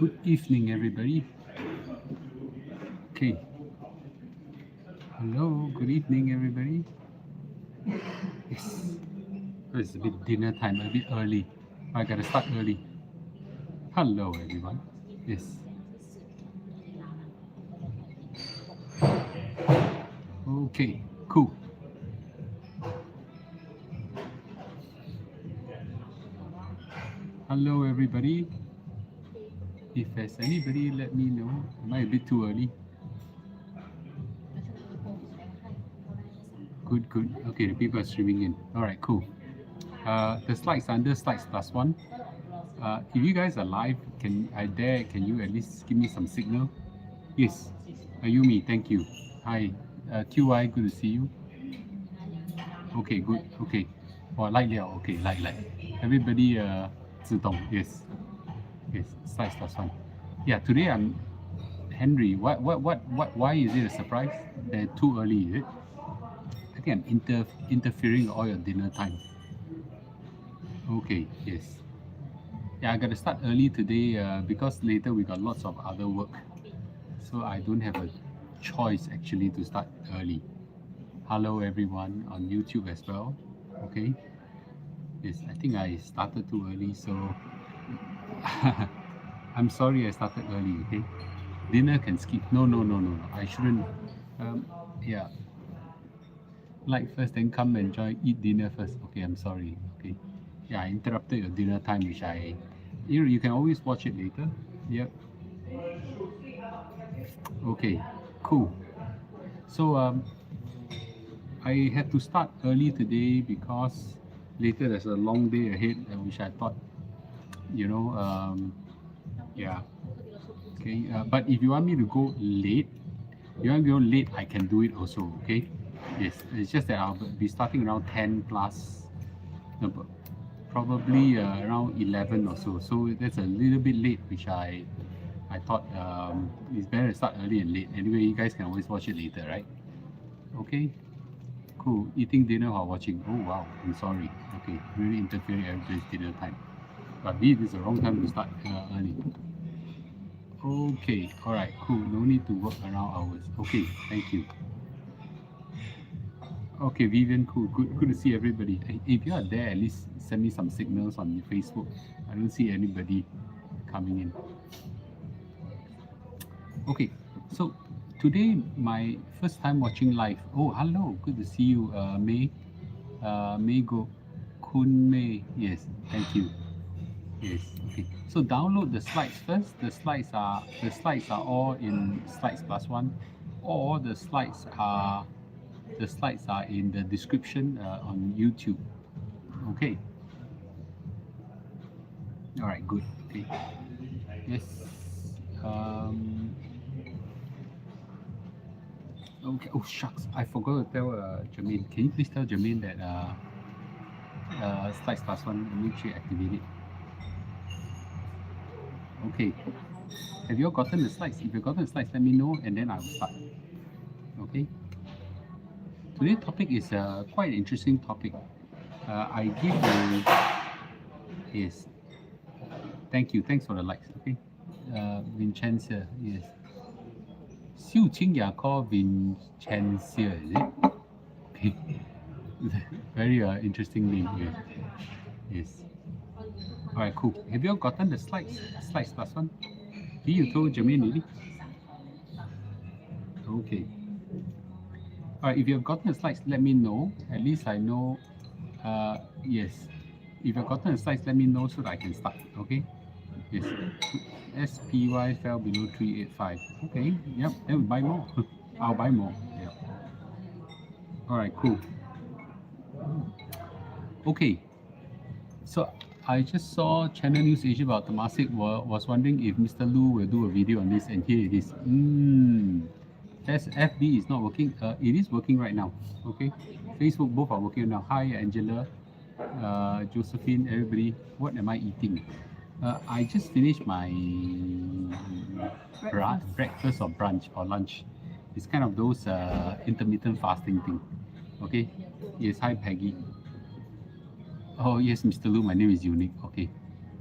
Good evening, everybody. Okay. Hello, good evening, everybody. Yes. It's a bit dinner time, a bit early. I gotta start early. Hello, everyone. Yes. Okay, cool. Hello, everybody. If there's anybody, let me know. Am I a bit too early? Good, good. Okay, the people are streaming in. All right, cool. The slides under slides plus one. If you guys are live, can you at least give me some signal? Yes, Ayumi, thank you. Hi, QI, good to see you. Okay, good. Okay. Light liao. Okay, light. Everybody, 自动. Yes. Slides plus one. Yeah, today I'm Henry. Why is it a surprise? They're too early, is it? I think I'm interfering all your dinner time. Okay. Yes. Yeah, I got to start early today because later we got lots of other work. So I don't have a choice actually to start early. Hello everyone on YouTube as well. Okay. Yes, I think I started too early, so I'm sorry I started early. Okay. Dinner can skip. No. I shouldn't. Yeah. Like first, then come enjoy, eat dinner first. Okay, I'm sorry. Okay. Yeah, I interrupted your dinner time, which you can always watch it later. Yep. Okay, cool. So I had to start early today because later there's a long day ahead, which I thought, yeah. Okay, but if you want me to go late, I can do it also. Okay. Yes, it's just that I'll be starting around 10 plus, no, probably around 11 or so. So that's a little bit late, which I thought it's better to start early and late. Anyway, you guys can always watch it later, right? Okay. Cool. Eating dinner while watching. Oh wow, I'm sorry. Okay, really interfering everybody's dinner time. But this is the wrong time to start early. Okay, alright, cool. No need to work around hours. Okay, thank you. Okay, Vivian, cool. Good to see everybody. If you are there, at least send me some signals on Facebook. I don't see anybody coming in. Okay, so today my first time watching live. Oh, hello. Good to see you, May. May Go Kun May. Yes, thank you. Yes. Okay. So download the slides first. The slides are all in slides plus one, or the slides are in the description on YouTube. Okay. All right. Good. Okay. Yes. Okay. Oh shucks, I forgot to tell Jermaine. Can you please tell Jermaine that slides plus one, make sure you activate it. Okay. Have you all gotten the slides? If you've gotten the slides, let me know and then I will start. Okay. Today's topic is quite an interesting topic. I give yes. Thank you. Thanks for the likes. Okay. Vincentia. Yes. Xiu Qingya called Vincentia, is it? Okay. Very interesting name. Yes. Yes. All right. Cool. Have you all gotten the slides? Slides plus one. You told Jermaine already? Okay. Alright, if you have gotten the slides, let me know. At least I know. Yes. If you've gotten the slides, let me know so that I can start. Okay? Yes. SPY fell below 385. Okay. Yep. Then we buy more. I'll buy more. Yep. Alright, cool. Okay. So I just saw Channel News Asia about Temasek was wondering if Mr. Lu will do a video on this, and here it is. FB is not working. It is working right now. Okay, Facebook both are working now. Hi Angela, Josephine, everybody. What am I eating? I just finished my breakfast or brunch or lunch. It's kind of those intermittent fasting thing. Okay. Yes. Hi Peggy. Oh yes, Mr. Lu. My name is Unique. Okay.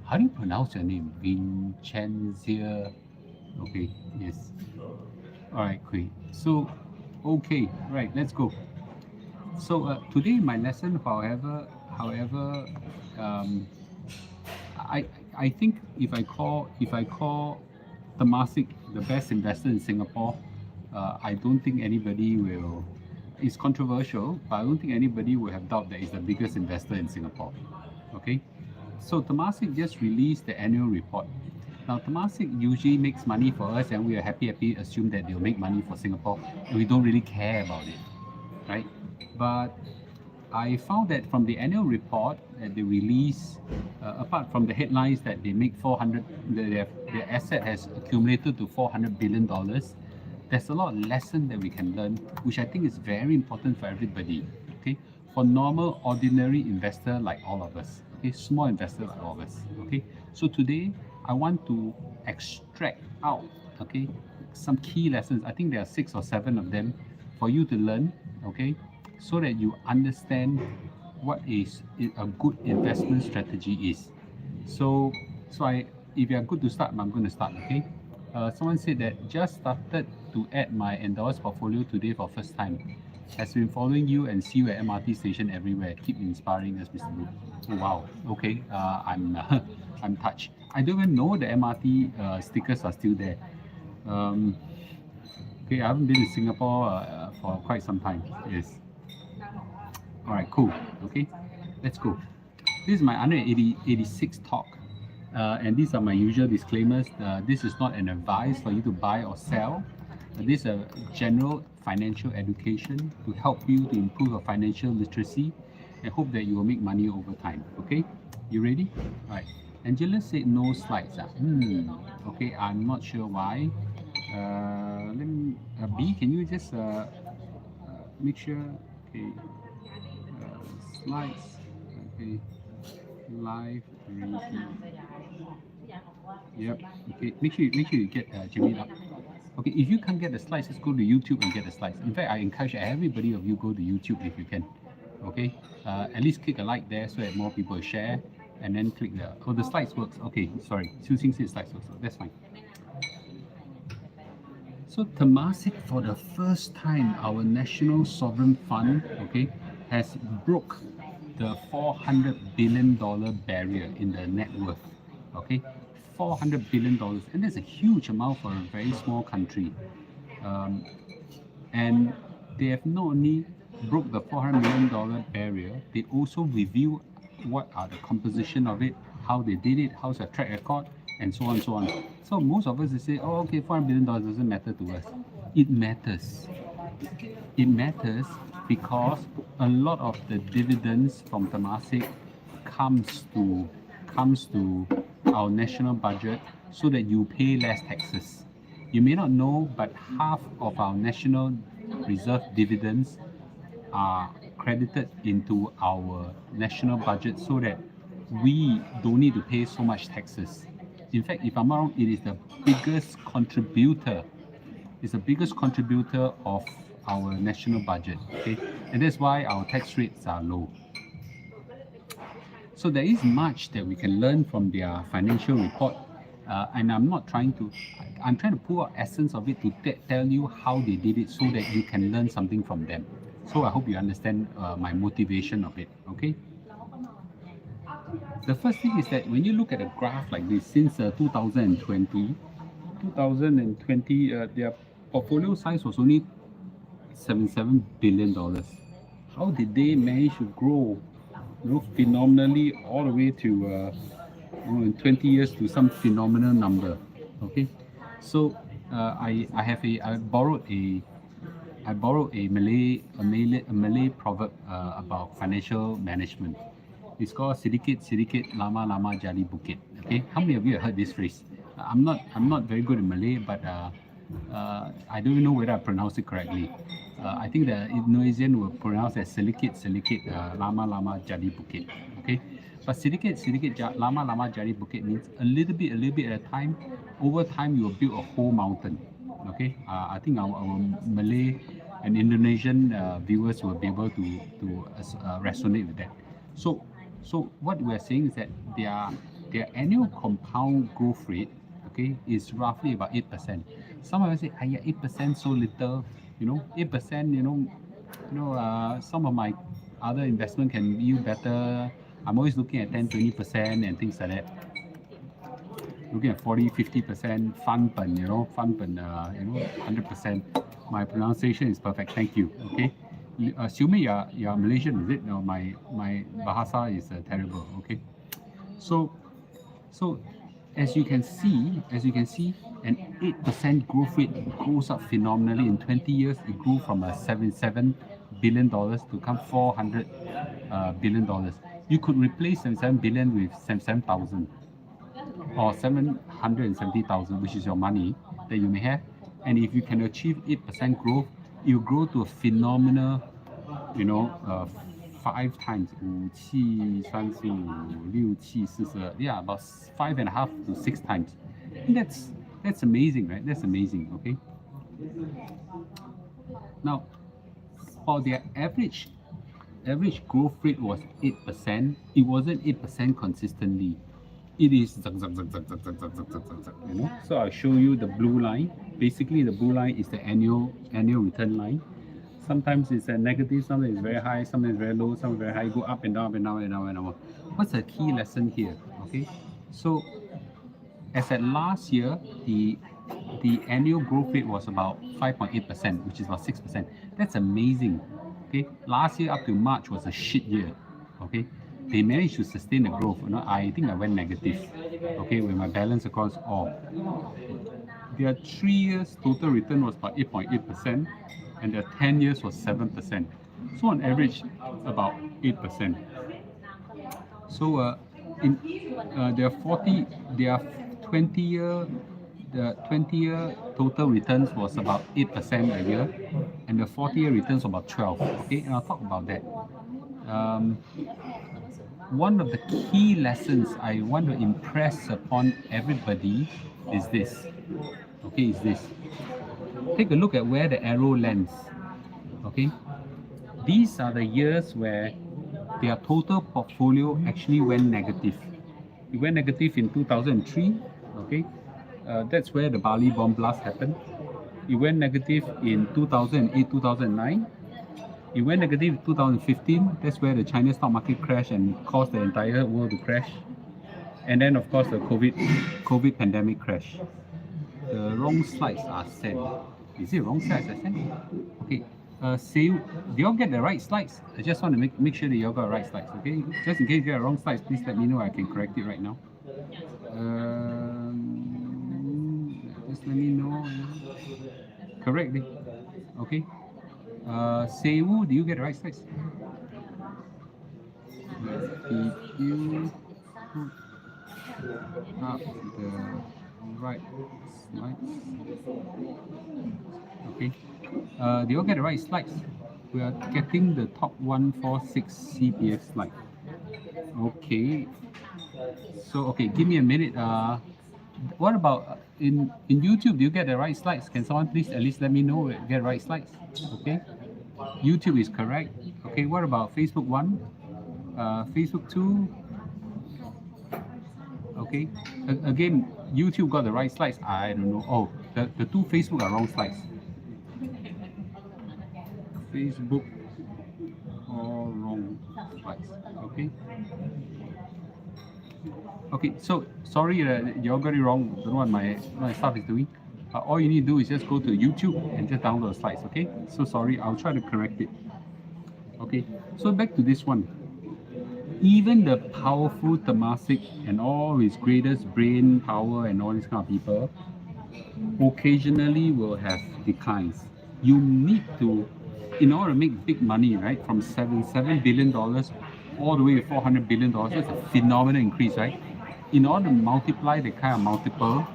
How do you pronounce your name? Vincenzia. Okay, yes. All right, great. So, okay, right, let's go. So today my lesson, however, um, I I think if I call Temasek the best investor in Singapore, I don't think anybody will. It's controversial, but I don't think anybody will have doubt that it's the biggest investor in Singapore. Okay, so Temasek just released the annual report. Now Temasek usually makes money for us, and we are happy assume that they'll make money for Singapore, and we don't really care about it, right? But I found that from the annual report that they release, apart from the headlines that they make 400, their asset has accumulated to $400 billion. There's a lot of lesson that we can learn, which I think is very important for everybody. Okay, for normal, ordinary investor like all of us. Okay, small investor like all of us. Okay, so today I want to extract out, okay, some key lessons. I think there are 6 or 7 of them for you to learn. Okay, so that you understand what is a good investment strategy is. So, if you are good to start, I'm going to start. Okay. Someone said that just started to add my endorsed portfolio today for first time. Has been following you and see you at MRT station everywhere. Keep inspiring us, Mr. Wu. Oh, wow. Okay. I'm touched. I don't even know the MRT stickers are still there. Okay, I haven't been to Singapore for quite some time. Yes. All right, cool. Okay, let's go. This is my 186 talk, and these are my usual disclaimers. This is not an advice for you to buy or sell. This is a general financial education to help you to improve your financial literacy and hope that you will make money over time. Okay, you ready? All right. Angela said no slides. Okay, I'm not sure why. Let me, B, can you just make sure? Okay. Slides. Okay. Live reading. Yep. Okay. Make sure you get Jimmy up. Okay. If you can't get the slides, just go to YouTube and get the slides. In fact, I encourage everybody of you go to YouTube if you can. Okay. At least click a like there so that more people share, and then click the. Oh, the slides works. Okay. Sorry. Su Xing said slides works. That's fine. So Temasek, for the first time, our national sovereign fund, okay, has broke the $400 billion barrier in the net worth. Okay, $400 billion, and that's a huge amount for a very small country. And they have not only broke the $400 million barrier, they also review what are the composition of it, how they did it, how's their track record, and so on and so on. So most of us say, oh, okay, $400 billion doesn't matter to us. It matters. It matters because a lot of the dividends from Temasek comes to our national budget so that you pay less taxes. You may not know, but half of our national reserve dividends are credited into our national budget so that we don't need to pay so much taxes. In fact, if I'm not wrong, it is the biggest contributor. It's the biggest contributor of our national budget. Okay, and that's why our tax rates are low. So there is much that we can learn from their financial report, and I'm trying to pull out essence of it to tell you how they did it so that you can learn something from them. So I hope you understand my motivation of it. Okay. The first thing is that when you look at a graph like this, since 2020, their portfolio size was only $77 billion. How did they manage to grow, phenomenally all the way to, in 20 years to some phenomenal number? Okay, so I borrowed a Malay proverb about financial management. It's called sedikit lama jadi bukit. Okay, how many of you have heard this phrase? I'm not very good in Malay, but I don't even know whether I pronounce it correctly. I think the Indonesian will pronounce as sedikit lama jadi bukit. Okay, but sedikit lama jadi bukit means a little bit at a time. Over time, you will build a whole mountain. Okay, I think our Malay and Indonesian viewers will be able to resonate with that. So what we're saying is that their their annual compound growth rate, okay, is roughly about 8%. Some of us say, yeah, 8% so little, 8%, some of my other investment can yield better. I'm always looking at 10, 20% and things like that. Looking at 40, 50% fun pen, fun pen, 100%. My pronunciation is perfect. Thank you. Okay. Assuming you're Malaysian, is it? No, my bahasa is terrible. Okay. So as you can see, an 8% growth rate goes up phenomenally. In 20 years, it grew from $77 billion to become $400 billion. You could replace 77 billion with 77,000 or 770,000, which is your money that you may have. And if you can achieve 8% growth, you grow to a phenomenal, 5 times, 5, 7, 6, 42, yeah, about 5.5 to 6 times. And that's amazing, right? That's amazing, okay? Now, for their average growth rate was 8%. It wasn't 8% consistently. It is So I'll show you the blue line. Basically, the blue line is the annual return line. Sometimes it's a negative, sometimes it's very high, sometimes it's very low, sometimes very high. Go up and down, up and down, and down, and down. What's the key lesson here? Okay, so as at last year, the annual growth rate was about 5.8%, which is about 6%. That's amazing. Okay, last year up to March was a shit year. Okay, they managed to sustain the growth. I think I went negative. Okay, with my balance across all. Their 3 years total return was about 8.8%, and their 10 years was 7%. So on average, about 8%. So their 20-year total returns was about 8% a year, and the 40-year returns were about 12. Okay, and I'll talk about that. One of the key lessons I want to impress upon everybody is this. Okay, is this. Take a look at where the arrow lands. Okay, these are the years where their total portfolio actually went negative. It went negative in 2003. Okay, that's where the Bali bomb blast happened. It went negative in 2008, 2009. It went negative in 2015. That's where the China stock market crashed and caused the entire world to crash. And then, of course, the COVID pandemic crash. The wrong slides are sent. Is it wrong slides I sent? Okay. Do you all get the right slides? I just want to make sure that you all got the right slides. Okay. Just in case you get the wrong slides, please let me know. I can correct it right now. Just let me know. Correct it. Okay. Sewu, do you get the right slides? Did you put up the right slides? Okay. Do you all get the right slides? We are getting the top 146 CPF slide. Okay. So, okay, give me a minute. What about in YouTube? Do you get the right slides? Can someone please at least let me know get the right slides? Okay. YouTube is correct. Okay. What about Facebook 1? Facebook 2? Okay. Again, YouTube got the right slides. I don't know. Oh, the two Facebook are wrong slides. Facebook all wrong slides. Okay. Okay, so sorry you all got it wrong. Don't know what my staff is doing. All you need to do is just go to YouTube and just download the slides. Okay. So sorry, I'll try to correct it. Okay. So back to this one. Even the powerful Temasek and all his greatest brain power and all these kind of people occasionally will have declines. You need to, in order to make big money, right, from $7 billion all the way to $400 billion, that's a phenomenal increase, right? In order to multiply the kind of multiple,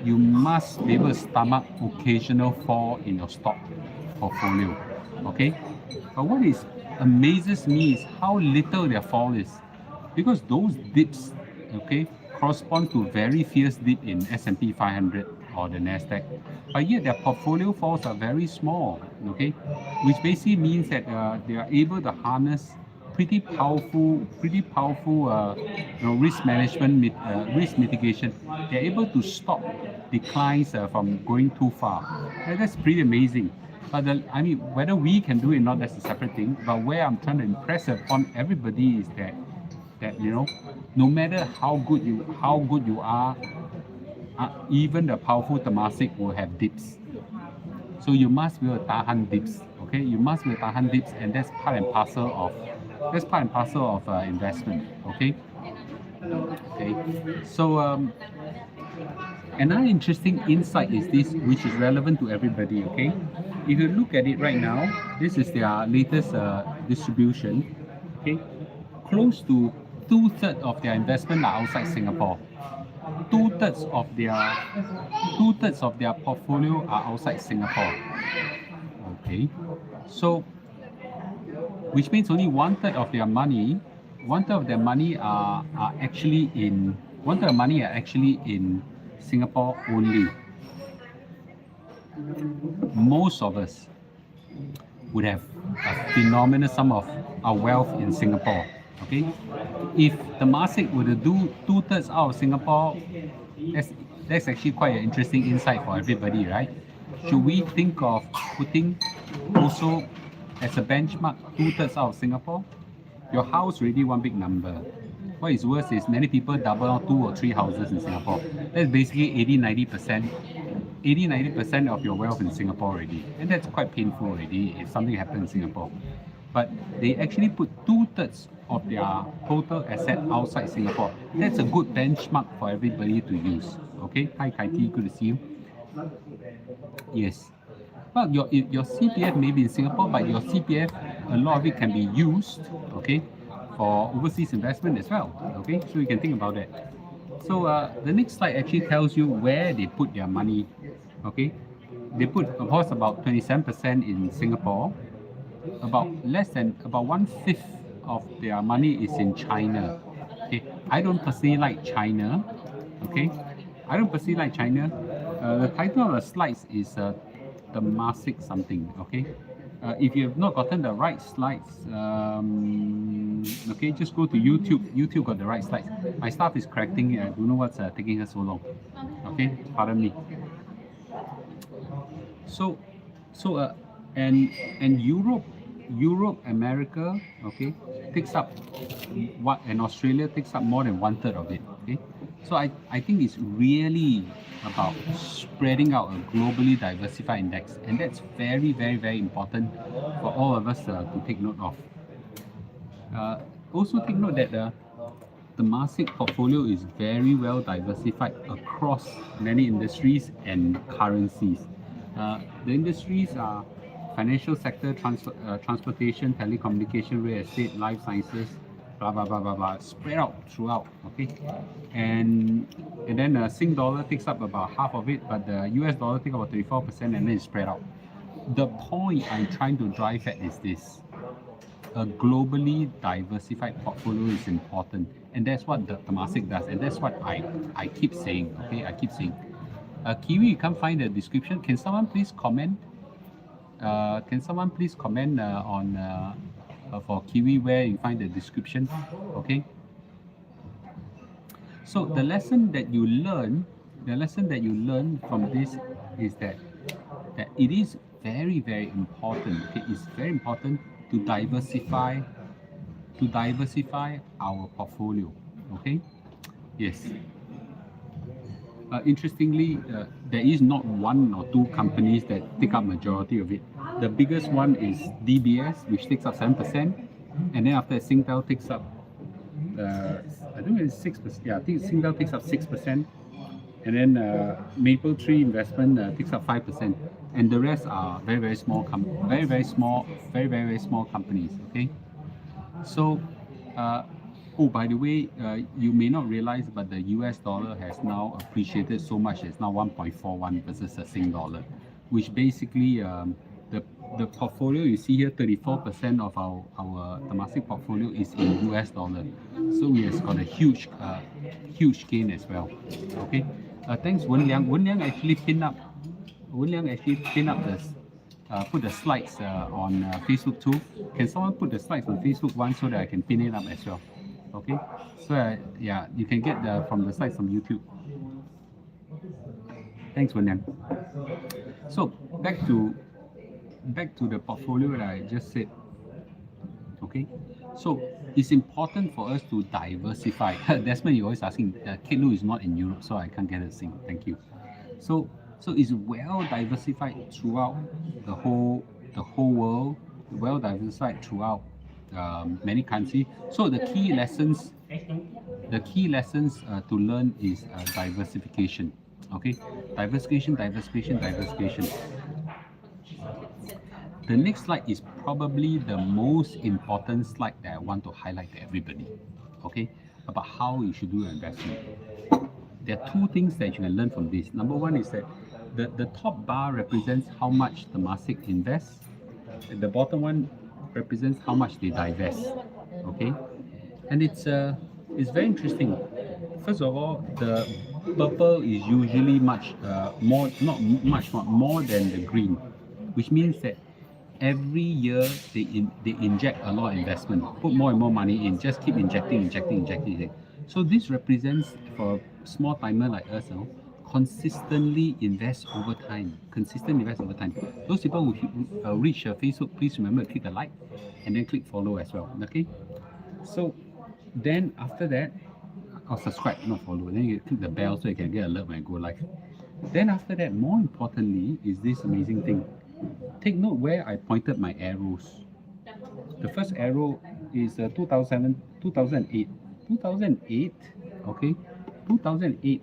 you must be able to stomach occasional fall in your stock portfolio. Okay? But what amazes me is how little their fall is. Because those dips, okay, correspond to very fierce dip in S&P 500 or the Nasdaq. But yet their portfolio falls are very small, okay? Which basically means that they are able to harness pretty powerful, risk management, risk mitigation. They're able to stop declines from going too far. And that's pretty amazing. But whether we can do it or not, that's a separate thing. But where I'm trying to impress upon everybody is that no matter how good you are, even the powerful Temasek will have dips. So you must be able to tahan dips. Okay, you must be able to tahan dips, and that's part and parcel of investment. Okay. So another interesting insight is this, which is relevant to everybody. Okay, if you look at it right now, this is their latest distribution. Okay, close to 2/3 of their investment are outside Singapore. Two-thirds of their portfolio are outside Singapore. Okay, so which means only 1/3 of their money, are actually in Singapore only. Most of us would have a phenomenal sum of our wealth in Singapore. Okay, if Temasek were to do 2/3 out of Singapore, that's actually quite an interesting insight for everybody, right? Should we think of putting also as a benchmark 2/3 out of Singapore? Your house already one big number. What is worse is many people double out 2 or 3 houses in Singapore. That's basically 80-90% of your wealth in Singapore already, and that's quite painful already if something happens in Singapore. But they actually put 2/3 of their total asset outside Singapore. That's a good benchmark for everybody to use. Okay, hi Kaiti, good to see you. Yes. Well, your CPF may be in Singapore, but your CPF, a lot of it can be used, okay, for overseas investment as well. Okay, so you can think about that. So the next slide actually tells you where they put their money. Okay, they put, of course, about 27% in Singapore. About 1/5 of their money is in China. Okay, I don't personally like China. Okay, I don't personally like China. The title of the slides is Temasek something. Okay, if you have not gotten the right slides, okay, just go to YouTube. YouTube got the right slides. My staff is correcting it. I don't know what's taking her so long. Okay, pardon me. So and Europe, America, okay, takes up what, and Australia takes up more than 1/3 of it. Okay, so I think it's really about spreading out a globally diversified index, and that's very, very, very important for all of us to take note of. Also take note that the Temasek portfolio is very well diversified across many industries and currencies. The industries are financial sector, transportation, telecommunication, real estate, life sciences, blah blah blah blah blah, spread out throughout. Okay, and then Sing dollar takes up about half of it, but the US dollar takes about 34%, and then it's spread out. The point I'm trying to drive at is this: a globally diversified portfolio is important, and that's what the Temasek does, and that's what I keep saying. Okay, I keep saying. Kiwi, you can't find the description. Can someone please comment? On for Kiwi where you find the description? Okay. So the lesson that you learn from this is that it is very, very important. Okay, it's very important to diversify our portfolio. Okay. Yes. Interestingly, there is not one or two companies that take up majority of it. The biggest one is DBS, which takes up 7%, and then after Singtel takes up, I don't know, it's 6%. Yeah, I think Singtel takes up 6%, and then Maple Tree Investment takes up 5%, and the rest are very, very small very small companies. Okay, so. Oh, by the way, you may not realize, but the US dollar has now appreciated so much. It's now 1.41 versus a Sing dollar, which basically the portfolio you see here, 34% of our Temasek portfolio is in US dollar. So we have got a huge gain as well. Okay, thanks Wen Liang. Wen Liang actually pinned up this. put the slides on Facebook too. Can someone put the slides on Facebook once so that I can pin it up as well? Okay, so yeah, you can get from the slides from YouTube. Thanks, Wenyan. So back to the portfolio that I just said. Okay, so it's important for us to diversify. Desmond, you're always asking. Kate Lu is not in Europe, so I can't get a sing. Thank you. So it's well diversified throughout the whole world, well diversified throughout many countries. So the key lessons to learn is diversification. Okay, diversification. The next slide is probably the most important slide that I want to highlight to everybody. Okay, about how you should do your investment. There are two things that you can learn from this. Number one is that the top bar represents how much Temasek invests, and the bottom one represents how much they divest. Okay, and it's very interesting. First of all, the purple is usually much more, not much more than the green, which means that every year they inject a lot of investment, put more and more money in, just keep injecting. So this represents, for a small timer like us, consistently invest over time. Those people who reach Facebook, please remember to click the like and then click follow as well. Okay. So then after that, or subscribe, not follow. Then you click the bell so you can get alert when I go live. Then after that, more importantly, is this amazing thing. Take note where I pointed my arrows. The first arrow is 2008. 2008, okay? 2008,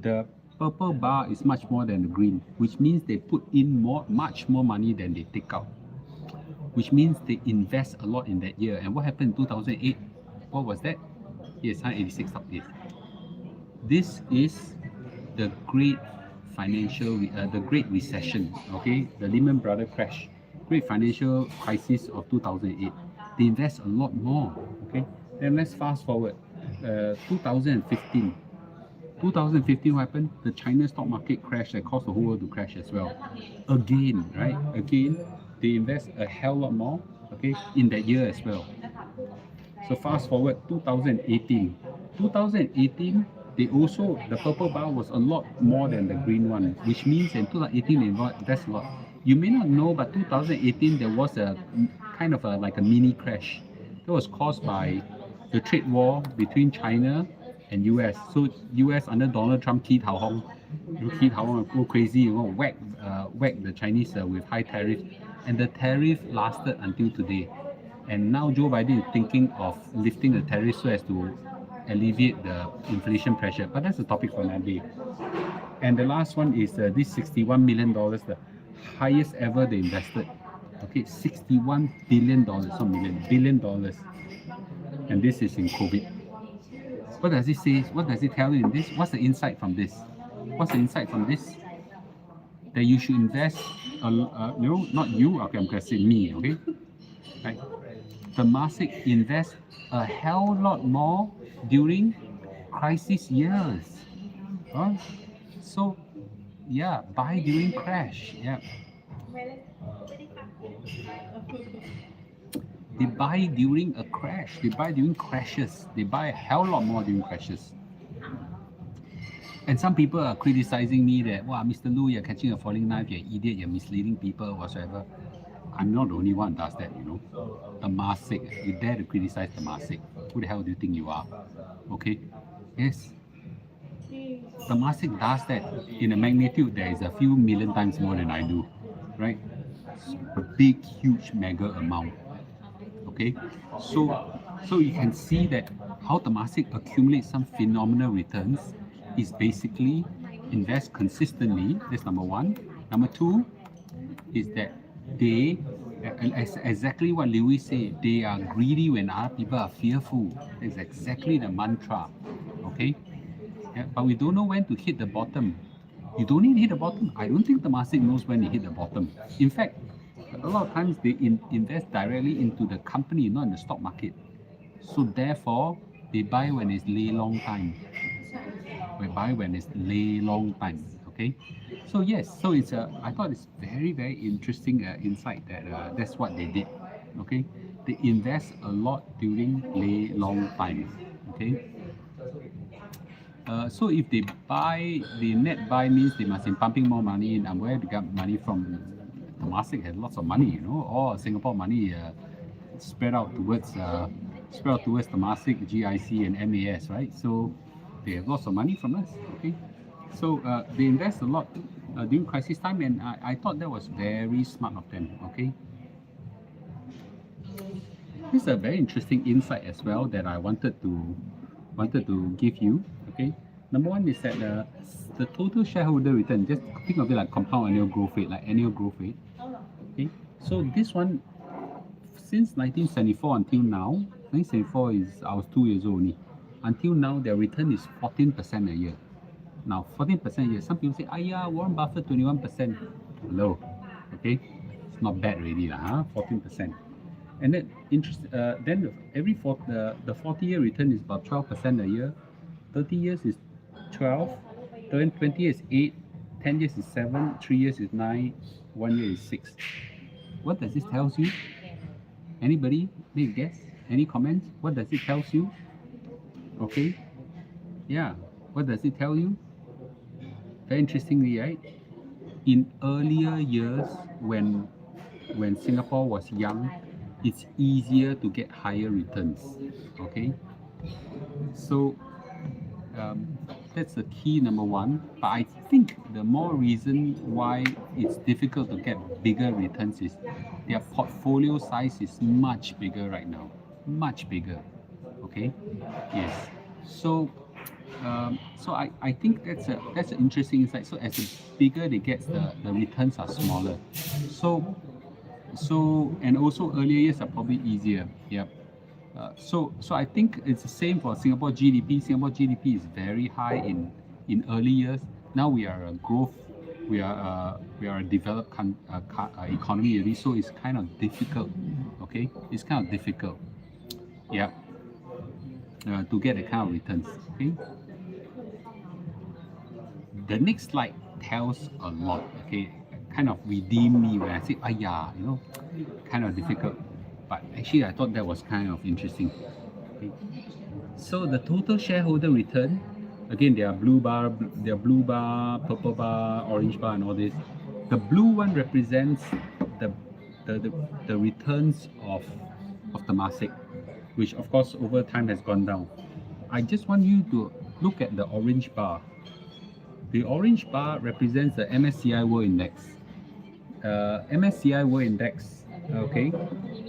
the purple bar is much more than the green, which means they put in much more money than they take out, which means they invest a lot in that year. And what happened in 2008? What was that? Yes, 186 up this. This is the great the Great Recession, okay, the Lehman Brothers crash, great financial crisis of 2008. They invest a lot more, okay. Then let's fast forward, 2015. 2015, what happened? The China stock market crashed that caused the whole world to crash as well. Again, right? Again, they invest a hell lot more, okay, in that year as well. So fast forward 2018. 2018, the purple bar was a lot more than the green one, which means in 2018 they invest a lot. You may not know, but 2018 there was a kind of like a mini crash that was caused by the trade war between China and US. So US under Donald Trump, Key Tao Hong go crazy, whack the Chinese with high tariff, and the tariff lasted until today. And now Joe Biden is thinking of lifting the tariff so as to alleviate the inflation pressure. But that's a topic for another day. And the last one is this $61 million, the highest ever they invested. Okay, $61 billion, not million, $billion. And this is in COVID. What does it say? What does it tell you in this? What's the insight from this? That you should invest, no, not you, okay, I'm going to say me, okay? Right? Temasek invest a hell lot more during crisis years. So, yeah, buy during crash. Yeah. They buy during a crash. They buy during crashes. They buy a hell lot more during crashes. And some people are criticizing me that, wow, Mr. Lu, you're catching a falling knife, you're an idiot, you're misleading people, whatsoever. I'm not the only one that does that, Temasek, you dare to criticize Temasek. Who the hell do you think you are? Okay? Yes. Temasek does that in a magnitude that is a few million times more than I do. Right? A big, huge, mega amount. Okay? So you can see that how Temasek accumulates some phenomenal returns is basically invest consistently. That's number one. Number two is that they, exactly what Lewis said, they are greedy when other people are fearful. That's exactly the mantra. Okay? Yeah, but we don't know when to hit the bottom. You don't need to hit the bottom. I don't think Temasek knows when to hit the bottom. In fact, a lot of times they invest directly into the company, not in the stock market. So therefore, they buy when it's lay long time. Okay, so yes, so it's I thought it's very interesting insight that that's what they did. Okay, they invest a lot during lay long times. Okay, so if they buy, the net buy means they must be pumping more money in. And where they got money from? Temasek has lots of money, you know, all Singapore money spread out towards Temasek, GIC, and MAS, right? So they have lots of money from us. Okay, so they invest a lot during crisis time, and I thought that was very smart of them. Okay, this is a very interesting insight as well that I wanted to give you. Okay, number one is that the total shareholder return. Just think of it like compound annual growth rate, like annual growth rate. Okay, so this one since 1974 until now, 1974 is I was 2 years old only. Until now, their return is 14% a year. Now, 14% a year. Some people say, "Ayah, Warren Buffett 21%." Low, okay, it's not bad really, lah. 14%. And then every the 40-year return is about 12% a year. 30 years is 12. Then 20 years is 8. 10 years is 7. 3 years is 9. 1 year is 6. What does this tell you? Anybody make a guess? Any comments? What does it tell you? Okay. Yeah. What does it tell you? Very interestingly, right? In earlier years, when Singapore was young, it's easier to get higher returns. Okay. So that's the key number one. But I think the more reason why it's difficult to get bigger returns is their portfolio size is much bigger right now. Much bigger. Okay. Yes. So I think that's an interesting insight. So as the bigger they get, the returns are smaller. So and also earlier years are probably easier. Yep. So I think it's the same for Singapore GDP. Singapore GDP is very high in early years. Now we are a growth, we are a developed economy already. So it's kind of difficult. Okay, it's kind of difficult. Yeah. To get the kind of returns. Okay. The next slide tells a lot. Okay, kind of redeem me when I say, "Ayah, you know, kind of difficult." But actually, I thought that was kind of interesting. Okay. So the total shareholder return, again, there are blue bar, purple bar, orange bar, and all this. The blue one represents the returns of Temasek, which of course over time has gone down. I just want you to look at the orange bar. The orange bar represents the MSCI World Index. MSCI World Index, okay,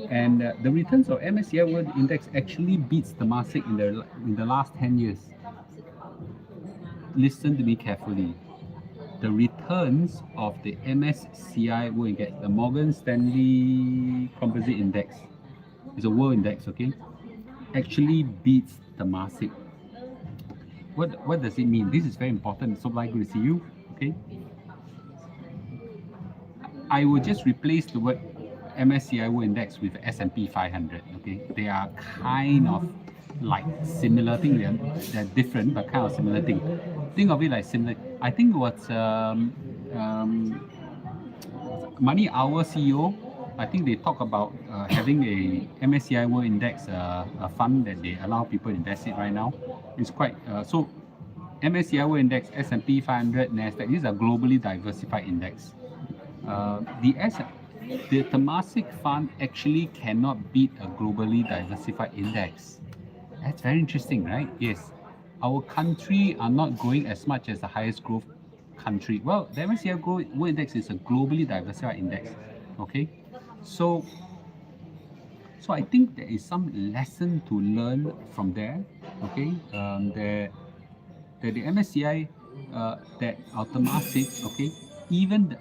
and the returns of MSCI World Index actually beats Temasek in the last 10 years. Listen to me carefully. The returns of the MSCI World Index, the Morgan Stanley Composite Index, is a world index, okay, actually beats Temasek. What does it mean? This is very important. So like good to see you. Okay. I will just replace the word MSCI World Index with S&P 500. Okay, they are kind of like similar thing. They're different, but kind of similar thing. Think of it like similar. I think what's Money Hour CEO. I think they talk about having a MSCI World Index a fund that they allow people to invest in right now. It's quite so. MSCI World Index, S&P 500, Nasdaq. These are globally diversified index. The Temasek fund actually cannot beat a globally diversified index. That's very interesting, right? Yes. Our country are not growing as much as the highest growth country. Well, the MSCI World Index is a globally diversified index. Okay. So I think there is some lesson to learn from there. Okay. That the MSCI, that Temasek, okay, even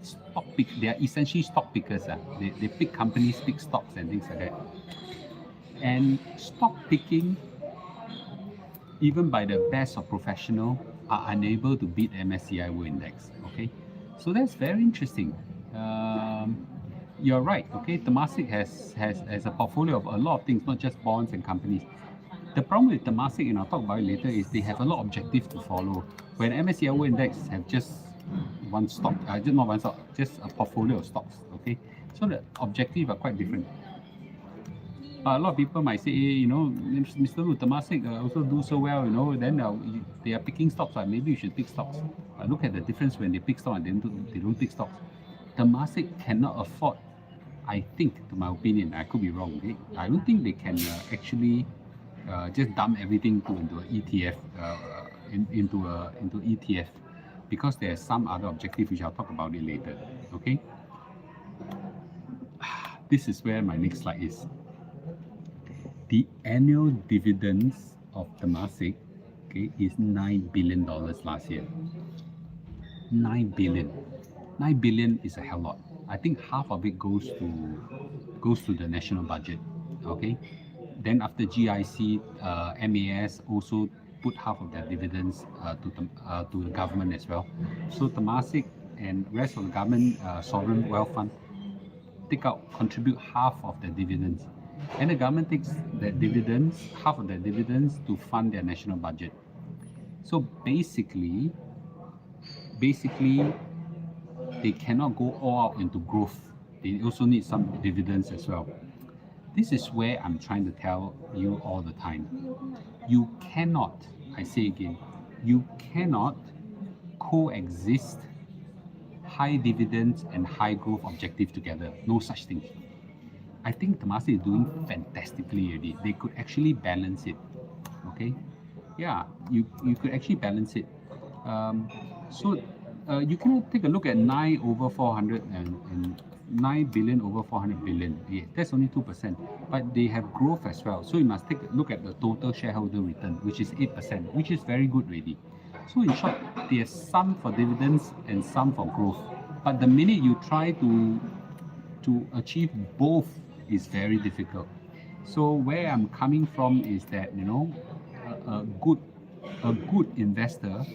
stock pick, they are essentially stock pickers. They pick companies, pick stocks and things like that. And stock picking, even by the best of professional, are unable to beat MSCI World Index. Okay, so that's very interesting. You're right. Okay, Temasek has a portfolio of a lot of things, not just bonds and companies. The problem with Temasek, and I'll talk about it later, is they have a lot of objectives to follow. When MSCI World Index have just one stock, just not one stock, just a portfolio of stocks, okay? So the objectives are quite different. A lot of people might say, you know, Mr. Lu, Temasek also do so well, you know, then they are picking stocks, maybe you should pick stocks. Look at the difference when they pick stocks and they don't pick stocks. Temasek cannot afford, I think, to my opinion, I could be wrong, okay? I don't think they can actually just dump everything into an ETF, into ETF, because there's some other objective which I'll talk about it later, okay? This is where my next slide is. The annual dividends of Temasek, okay, is $9 billion last year. 9 billion. 9 billion is a hell lot. I think half of it goes to the national budget, okay? Then after GIC, MAS also put half of their dividends to the government as well. So Temasek and rest of the government sovereign wealth fund contribute half of the dividends, and the government takes the dividends, half of the dividends, to fund their national budget. So basically, they cannot go all out into growth. They also need some dividends as well. This is where I'm trying to tell you all the time. You cannot, I say again, you cannot coexist high dividends and high growth objective together. No such thing. I think Temasek is doing fantastically already. They could actually balance it. Okay? Yeah, you could actually balance it. You can take a look at 9 over 400 and 9 billion over 400 billion. Yeah, that's only 2%. But they have growth as well. So you must take a look at the total shareholder return, which is 8%, which is very good already. So in short, there's some for dividends and some for growth. But the minute you try to achieve both is very difficult. So where I'm coming from is that, you know, a good investor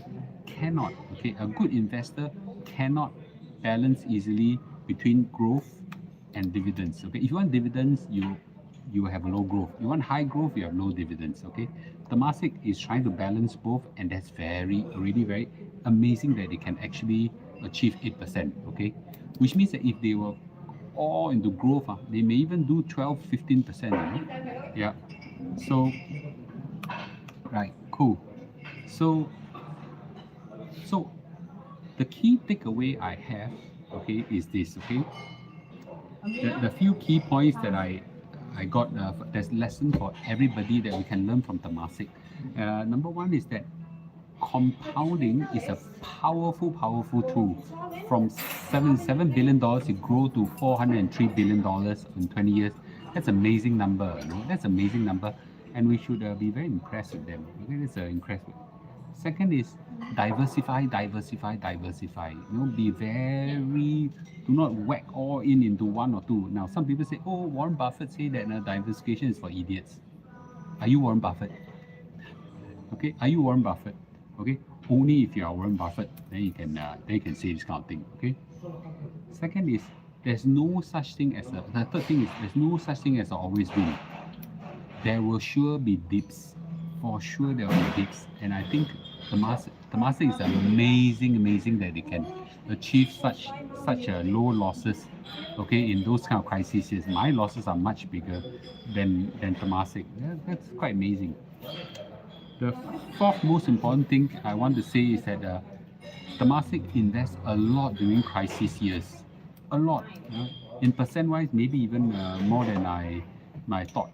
cannot, okay, a good investor cannot balance easily between growth and dividends. Okay, if you want dividends, you have low growth. You want high growth, you have low dividends. Okay, Temasek is trying to balance both, and that's really very amazing that they can actually achieve 8%. Okay, which means that if they were all into growth, they may even do 12-15%. You know? Yeah. So, right, cool. So the key takeaway I have, okay, is this. Okay, the few key points that I got, there's lesson for everybody that we can learn from Temasek. Number one is that compounding is a powerful tool. From $7 billion to grow to $403 billion in 20 years. That's an amazing number. You know? That's an amazing number, and we should be very impressed with them. Okay, that's impressive. Second is diversify. You know, be very, do not whack all into one or two. Now, some people say, oh, Warren Buffett say that diversification is for idiots. Are you Warren Buffett? Okay, are you Warren Buffett? Okay, only if you are Warren Buffett, then you can say this kind of thing. Okay. Second is there's no such thing as the third thing is there's no such thing as always win. There will sure be dips. For sure there will be dips, and I think Temasek is amazing that they can achieve such low losses. Okay, in those kind of crises, my losses are much bigger than Temasek. Yeah, that's quite amazing. The fourth most important thing I want to say is that Temasek invests a lot during crisis years. A lot. You know? In percent-wise, maybe even more than I thought.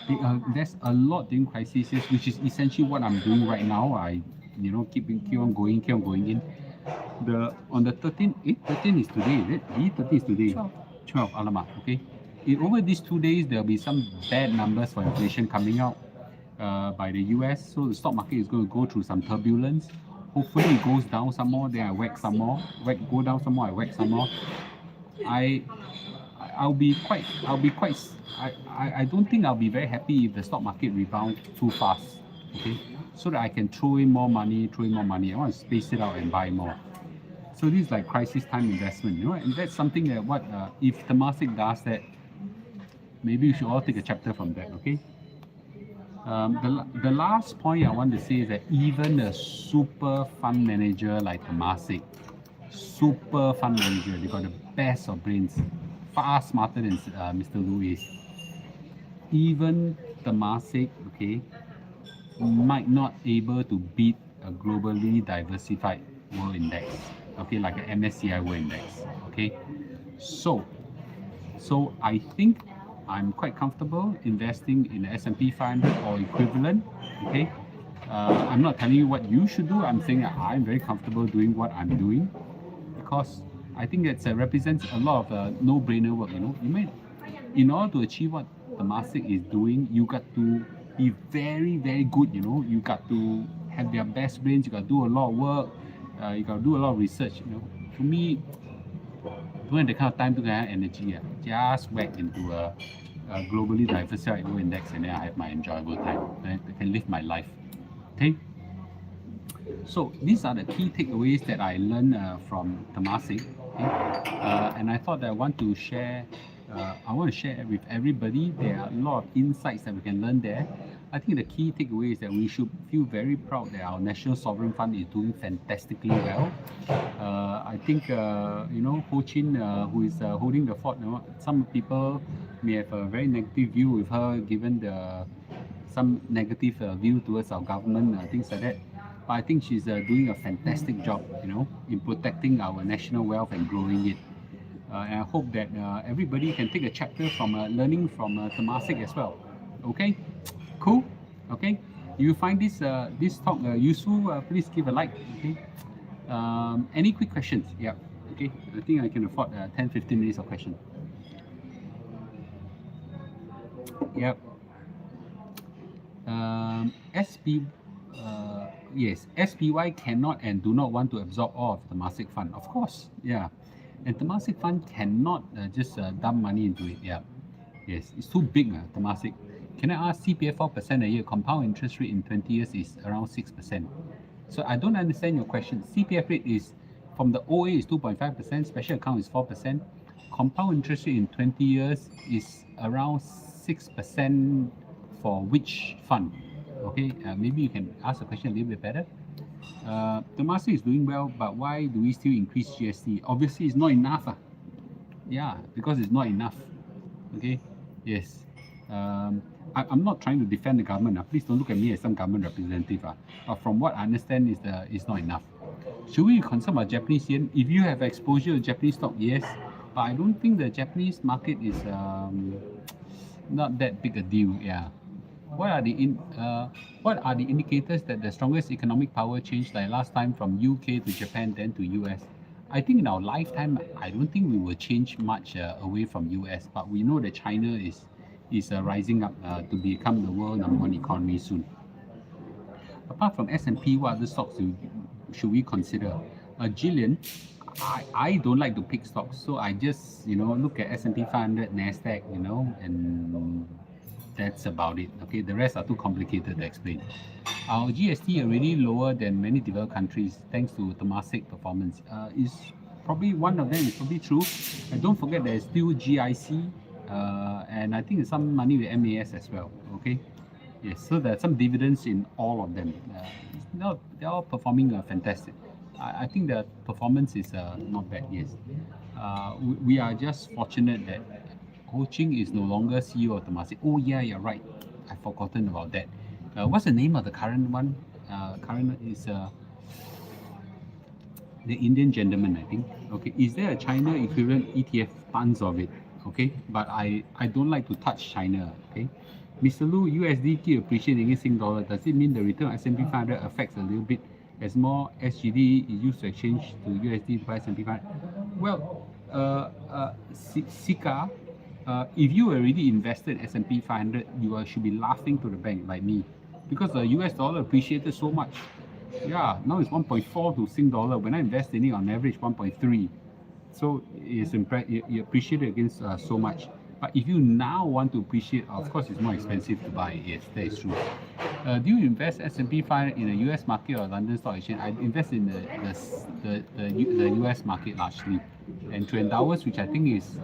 They invest a lot during crisis years, which is essentially what I'm doing right now. I, you know, keep on going in. On the 13th, 13 is today, is it? 13 is today. 12, alamak, okay. Over these 2 days, there'll be some bad numbers for inflation coming out by the US, so the stock market is going to go through some turbulence. Hopefully it goes down some more, then I whack some more. Go down some more, I whack some more. I don't think I'll be very happy if the stock market rebounds too fast. Okay, so that I can throw in more money. I want to space it out and buy more. So this is like crisis time investment, you know, and that's something that if Temasek does that, maybe we should all take a chapter from that. Okay. The last point I want to say is that even a super fund manager like Temasek, super fund manager, they got the best of brains, far smarter than Mr. Lewis. Even Temasek, okay, might not able to beat a globally diversified world index, okay, like an MSCI world index, okay. So I think I'm quite comfortable investing in the S&P 500 or equivalent, okay. I'm not telling you what you should do. I'm saying that I'm very comfortable doing what I'm doing because I think it represents a lot of no-brainer work. In order to achieve what Temasek is doing, you got to be very, very good. You got to have their best brains. You got to do a lot of work. You got to do a lot of research. To me, don't have the kind of time, to have energy. Just whack into a globally diversified world index, and then I have my enjoyable time. I can live my life. Okay. So these are the key takeaways that I learned from Temasek, okay? And I thought that I want to share. I want to share with everybody. There are a lot of insights that we can learn there. I think the key takeaway is that we should feel very proud that our national sovereign fund is doing fantastically well. I think Ho Chin, who is holding the fort. Some people may have a very negative view with her, given some negative view towards our government, things like that. But I think she's doing a fantastic job, in protecting our national wealth and growing it. And I hope that everybody can take a chapter from learning from Temasek as well. Okay, cool. Okay, you find this talk useful? Please give a like. Okay. Any quick questions? Yeah. Okay. I think I can afford 10-15 minutes of question. Yep. SB. Yes, SPY cannot and do not want to absorb all of Temasek fund. Of course, yeah. And Temasek fund cannot just dump money into it. Yeah. Yes, it's too big, Temasek. Can I ask CPF 4% a year, compound interest rate in 20 years is around 6%. So I don't understand your question. CPF rate is, from the OA is 2.5%, special account is 4%. Compound interest rate in 20 years is around 6% for which fund? Okay, maybe you can ask the question a little bit better. Temasek is doing well, but why do we still increase GST? Obviously, it's not enough. Yeah, because it's not enough. Okay, yes. I'm not trying to defend the government. Please don't look at me as some government representative. But from what I understand, is not enough. Should we concern about Japanese yen? If you have exposure to Japanese stock, yes. But I don't think the Japanese market is not that big a deal. Yeah. What are the indicators that the strongest economic power changed like last time from UK to Japan then to US? I think in our lifetime, I don't think we will change much away from US, but we know that China is rising up to become the world #1 economy soon. Apart from S&P, what other stocks should we consider? Jillian, I don't like to pick stocks, so I just look at S&P 500, Nasdaq, and that's about it. Okay, the rest are too complicated to explain. Our GST already lower than many developed countries thanks to Temasek performance. Is probably one of them is probably true. And don't forget there's still GIC, and I think there's some money with MAS as well. Okay, yes. So there's some dividends in all of them. They're all performing fantastic. I think the performance is not bad. Yes, we are just fortunate that Ho Ching is no longer CEO of Temasek. Oh yeah, you're right. I've forgotten about that. What's the name of the current one? Current is the Indian gentleman, I think. Okay, is there a China equivalent ETF? Tons of it. Okay, but I don't like to touch China. Okay, Mr. Lu, USD keep appreciating against Sing dollar. Does it mean the return of S&P 500 affects a little bit as more SGD is used to exchange to USD to buy S&P 500? Well, Sika. If you already invested in S&P 500, you should be laughing to the bank like me, because the US dollar appreciated so much. Yeah, now it's 1.4 to Sing dollar. When I invest in it, on average 1.3. So it's it appreciated against so much. But if you now want to appreciate, of course, it's more expensive to buy. Yes, that is true. Do you invest S&P 500 in the US market or London Stock Exchange? I invest in the US market largely, and to Endowers, which I think is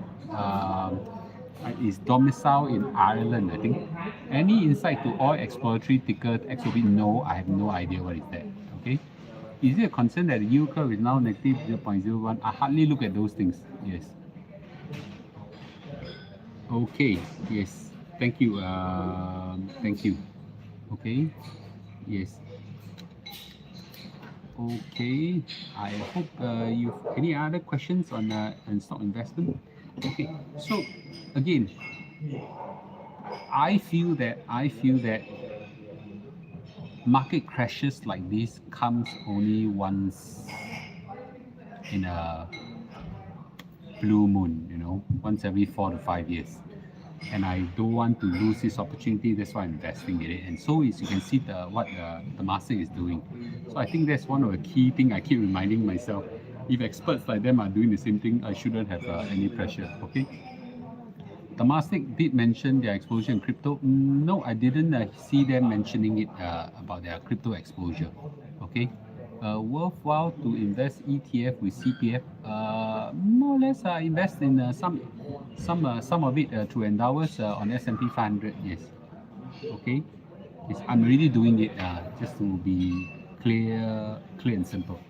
Is domicile in Ireland, I think. Any insight to oil exploratory ticker XOB? No, I have no idea what is that. Okay. Is it a concern that the yield curve is now negative 0.01? I hardly look at those things. Yes. Okay. Yes. Thank you. Thank you. Okay. Yes. Okay. I hope you've any other questions on stock investment. Okay. So again, I feel that market crashes like this comes only once in a blue moon, once every 4 to 5 years. And I don't want to lose this opportunity. That's why I'm investing in it. And so as you can see what the Temasek is doing. So I think that's one of the key things I keep reminding myself. If experts like them are doing the same thing, I shouldn't have any pressure. Okay. Temasek did mention their exposure in crypto. No, I didn't see them mentioning it about their crypto exposure. Okay. Worthwhile to invest ETF with CPF. More or less, invest in some of it through endowers on S&P 500. Yes. Okay. Yes, I'm already doing it just to be clear and simple.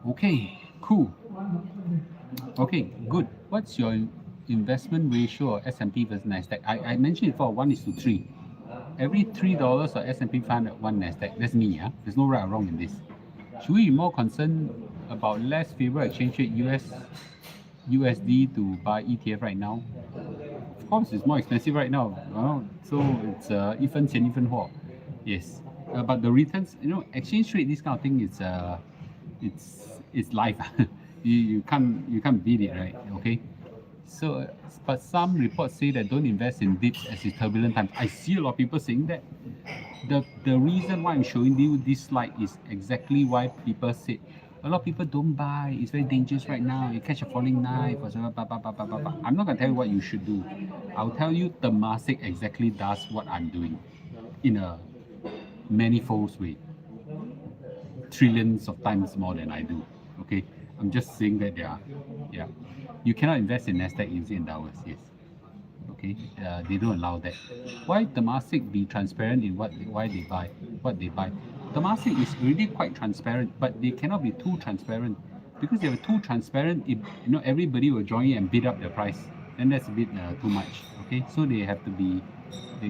Okay. Cool. Okay. Good. What's your investment ratio of S&P versus Nasdaq? I mentioned before 1:3. Every $3 of S&P 500, one Nasdaq. That's me. There's no right or wrong in this. Should we be more concerned about less favorable exchange rate USD to buy ETF right now? Of course, it's more expensive right now. So it's 一分钱一分货. Yes. But the returns, exchange rate, this kind of thing is it's life. you can't beat it, right? Okay. So, but some reports say that don't invest in dips as it's turbulent times. I see a lot of people saying that. The reason why I'm showing you this slide is exactly why people said a lot of people don't buy. It's very dangerous right now. You catch a falling knife or something. I'm not gonna tell you what you should do. I'll tell you Temasek exactly does what I'm doing in a manifold way. Trillions of times more than I do. Okay. I'm just saying that yeah. You cannot invest in Nasdaq using endowers, yes. Okay, they don't allow that. Why Temasek be transparent in what they buy? Temasek is really quite transparent, but they cannot be too transparent because if they're too transparent, everybody will join in and bid up the price, and that's a bit too much. Okay, so they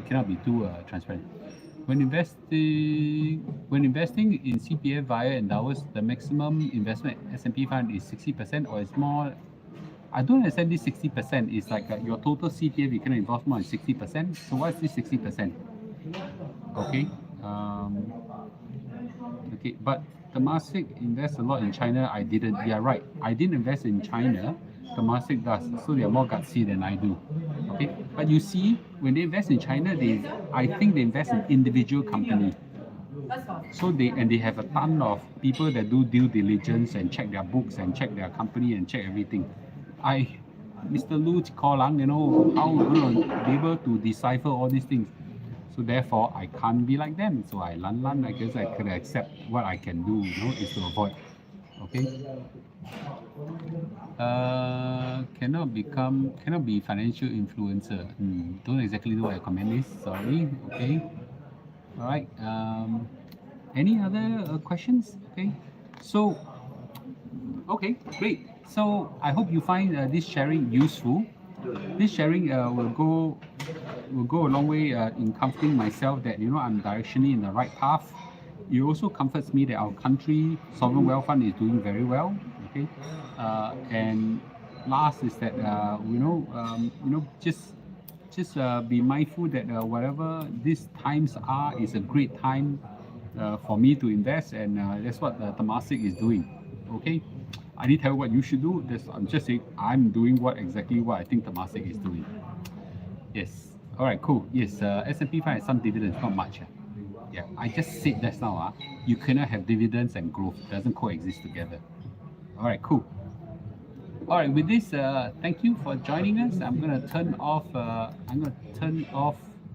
cannot be too transparent. When investing in CPF via endowers, the maximum investment S&P 500 is 60% or it's more. I don't understand this 60%. It's like your total CPF, you can invest more than 60%. So what's this 60%? Okay. Okay, but Temasek invests a lot in China. I didn't. Yeah, right. I didn't invest in China. Temasek does. So they are more gutsy than I do. Okay. But you see, when they invest in China, I think they invest in individual company. So they have a ton of people that do due diligence and check their books and check their company and check everything. Mr. Lu Chiko Lang, how we're going to be able to decipher all these things. So therefore, I can't be like them. So I guess I can accept what I can do, is to avoid. Okay. Cannot be financial influencer. Don't exactly know what I comment this. Sorry. Okay. All right. Any other questions? Okay. So, okay, great. So I hope you find this sharing useful. This sharing will go a long way in comforting myself that I'm directionally in the right path. It also comforts me that our country sovereign wealth fund is doing very well. Okay, and last is that just be mindful that whatever these times are is a great time for me to invest, and that's what Temasek is doing. Okay. I need to tell you what you should do. I'm just saying I'm doing exactly what I think Temasek is doing. Yes. All right. Cool. Yes. S&P 500 has some dividends, not much. Yeah. I just said just now. You cannot have dividends and growth. It doesn't coexist together. All right. Cool. All right. With this, thank you for joining us. I'm gonna turn off.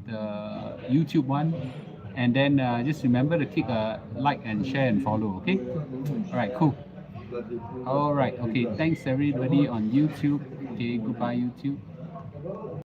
The YouTube one, and then just remember to click like and share and follow. Okay. All right. Cool. All right. Okay. Thanks everybody on YouTube. Okay. Goodbye YouTube.